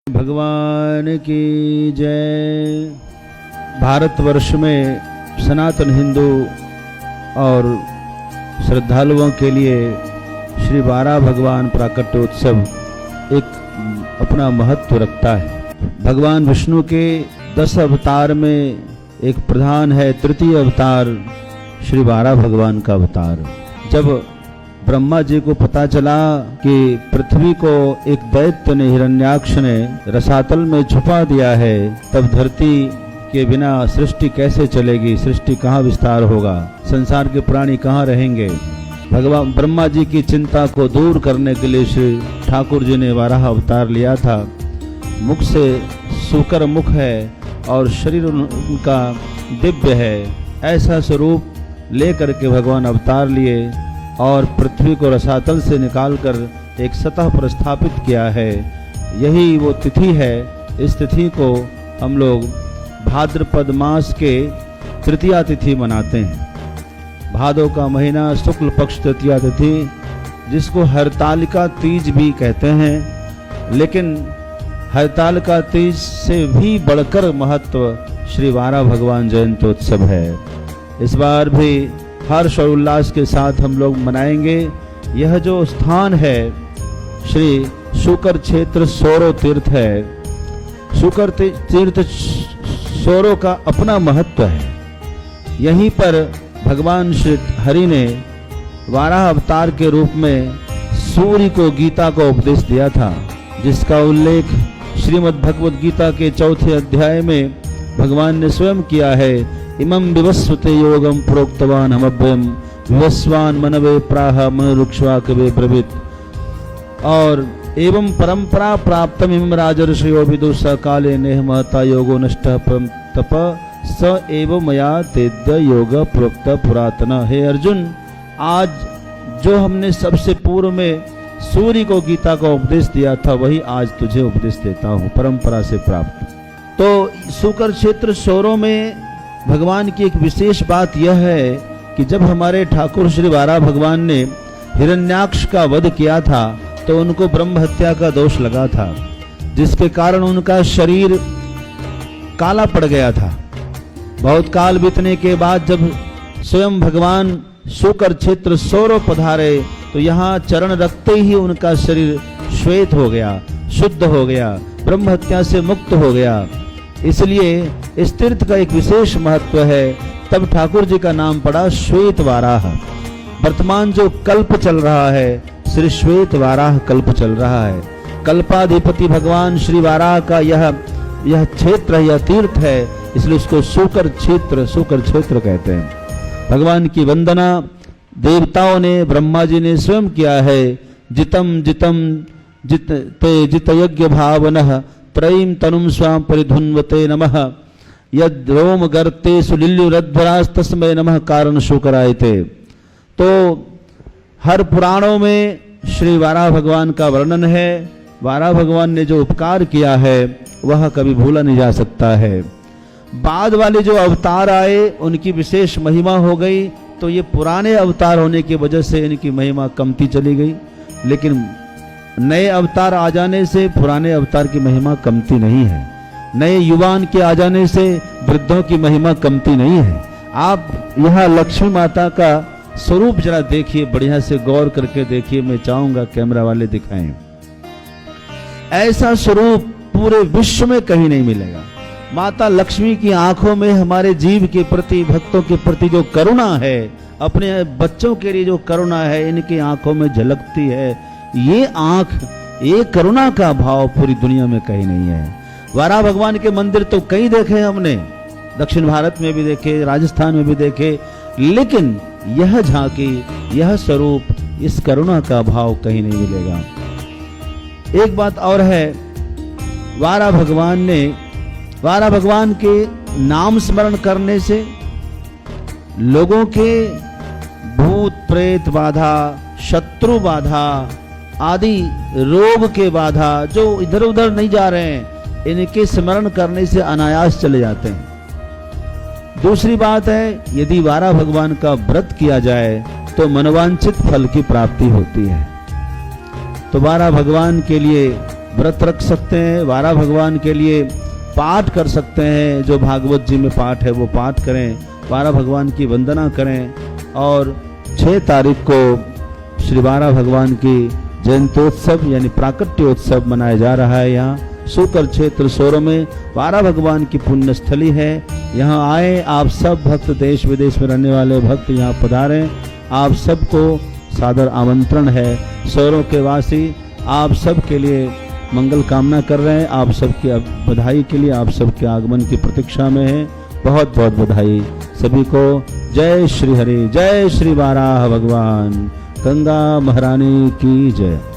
भगवान की जय। भारतवर्ष में सनातन हिंदू और श्रद्धालुओं के लिए श्री वाराह भगवान प्राकट्योत्सव एक अपना महत्व रखता है। भगवान विष्णु के 10 अवतार में एक प्रधान है तृतीय अवतार श्री वाराह भगवान का अवतार। जब ब्रह्मा जी को पता चला कि पृथ्वी को एक दैत्य ने हिरण्याक्ष ने रसातल में छुपा दिया है, तब धरती के बिना सृष्टि कैसे चलेगी, सृष्टि कहाँ विस्तार होगा, संसार के प्राणी कहाँ रहेंगे। भगवान ब्रह्मा जी की चिंता को दूर करने के लिए श्री ठाकुर जी ने वाराह अवतार लिया था। मुख से सूकर मुख है और शरीर उनका दिव्य है। ऐसा स्वरूप लेकर के भगवान अवतार लिए और पृथ्वी को रसातल से निकालकर एक सतह पर स्थापित किया है। यही वो तिथि है। इस तिथि को हम लोग भाद्रपद मास के तृतीया तिथि मनाते हैं। भादो का महीना शुक्ल पक्ष तृतीया तिथि, जिसको हरतालिका तीज भी कहते हैं, लेकिन हरतालिका तीज से भी बढ़कर महत्व श्री वाराह भगवान जयंत्योत्सव है। इस बार भी हर्ष और उल्लास के साथ हम लोग मनाएंगे। यह जो स्थान है श्री शुकर क्षेत्र सोरो तीर्थ है। शुकर तीर्थ सोरो का अपना महत्व है। यहीं पर भगवान श्री हरि ने वाराह अवतार के रूप में सूर्य को गीता का उपदेश दिया था, जिसका उल्लेख श्रीमद् भगवद गीता के 4थे अध्याय में भगवान ने स्वयं किया है। इमं विवस्वते योगम प्रोक्तवान हमभ्यम विवस्वान मनवे प्राह मनुरुक्ष्वा कवे ब्रवीत। और एवं परंपरा प्राप्तम इमं राजर्षयो विदुष काले नेह महता योगो नष्टः परम तप स एव मया तेद्य योग प्रोक्त पुरातन। हे अर्जुन, आज जो हमने सबसे पूर्व में सूर्य को गीता का उपदेश दिया था, वही आज तुझे उपदेश देता हूँ, परंपरा से प्राप्त। तो शुकर क्षेत्र सोरो में भगवान की एक विशेष बात यह है कि जब हमारे ठाकुर श्री वाराह भगवान ने हिरण्याक्ष का वध किया था, तो उनको ब्रह्म हत्या का दोष लगा था, जिसके कारण उनका शरीर काला पड़ गया था। बहुत काल बीतने के बाद जब स्वयं भगवान शुकर क्षेत्र सोरो पधारे, तो यहाँ चरण रखते ही उनका शरीर श्वेत हो गया, शुद्ध हो गया, ब्रह्म हत्या से मुक्त हो गया। इसलिए इस तीर्थ का एक विशेष महत्व है। तब ठाकुर जी का नाम पड़ा श्वेत वाराह। वर्तमान जो कल्प चल रहा है, श्री श्वेत वाराह कल्प चल रहा है। कल्पाधिपति भगवान श्री वाराह का यह क्षेत्र, यह तीर्थ है, इसलिए उसको शुकर क्षेत्र कहते हैं। भगवान की वंदना देवताओं ने, ब्रह्मा जी ने स्वयं किया है। जितम जितम जित ते जित यज्ञ भावनः त्रयीं तनुं स्वाम परिधुन्वते नमः। यद रोम गर्ते सुलिल्युरध्वरास्तस्मै नमः कारण शुकरायते। तो हर पुराणों में श्री वाराह भगवान का वर्णन है। वाराह भगवान ने जो उपकार किया है वह कभी भूला नहीं जा सकता है। बाद वाले जो अवतार आए उनकी विशेष महिमा हो गई, तो ये पुराने अवतार होने की वजह से इनकी महिमा कमती चली गई। लेकिन नए अवतार आ जाने से पुराने अवतार की महिमा कमती नहीं है। नए युवान के आ जाने से वृद्धों की महिमा कमती नहीं है। आप यहाँ लक्ष्मी माता का स्वरूप जरा देखिए, बढ़िया से गौर करके देखिए। मैं चाहूंगा कैमरा वाले दिखाएं। ऐसा स्वरूप पूरे विश्व में कहीं नहीं मिलेगा। माता लक्ष्मी की आंखों में हमारे जीव के प्रति, भक्तों के प्रति जो करुणा है, अपने बच्चों के लिए जो करुणा है, इनकी आंखों में झलकती है। ये आंख, ये करुणा का भाव पूरी दुनिया में कहीं नहीं है। वाराह भगवान के मंदिर तो कई देखे हमने, दक्षिण भारत में भी देखे, राजस्थान में भी देखे, लेकिन यह झांकी, यह स्वरूप, इस करुणा का भाव कहीं नहीं मिलेगा। एक बात और है, वाराह भगवान के नाम स्मरण करने से लोगों के भूत प्रेत बाधा, शत्रु बाधा आदि रोग के बाधा जो इधर उधर नहीं जा रहे हैं, इनके स्मरण करने से अनायास चले जाते हैं। दूसरी बात है, यदि वाराह भगवान का व्रत किया जाए तो मनवांछित फल की प्राप्ति होती है। तो वाराह भगवान के लिए व्रत रख सकते हैं, वारा भगवान के लिए पाठ कर सकते हैं। जो भागवत जी में पाठ है वो पाठ करें, वारा भगवान की वंदना करें। और 6 तारीख को श्री वारा भगवान की जयंत्योत्सव यानी प्राकट्योत्सव मनाया जा रहा है। यहाँ सूकर क्षेत्र सोरो में वारा भगवान की पुण्य स्थली है। यहाँ आए आप सब भक्त, देश विदेश में रहने वाले भक्त यहाँ पधारें। आप सबको सादर आमंत्रण है। सोरो के वासी आप सब के लिए मंगल कामना कर रहे हैं। आप सबकी बधाई के लिए, आप सबके आगमन की प्रतीक्षा में है। बहुत बहुत बधाई सभी को। जय श्री हरि, जय श्री वाराह भगवान, गंगा महारानी की जय।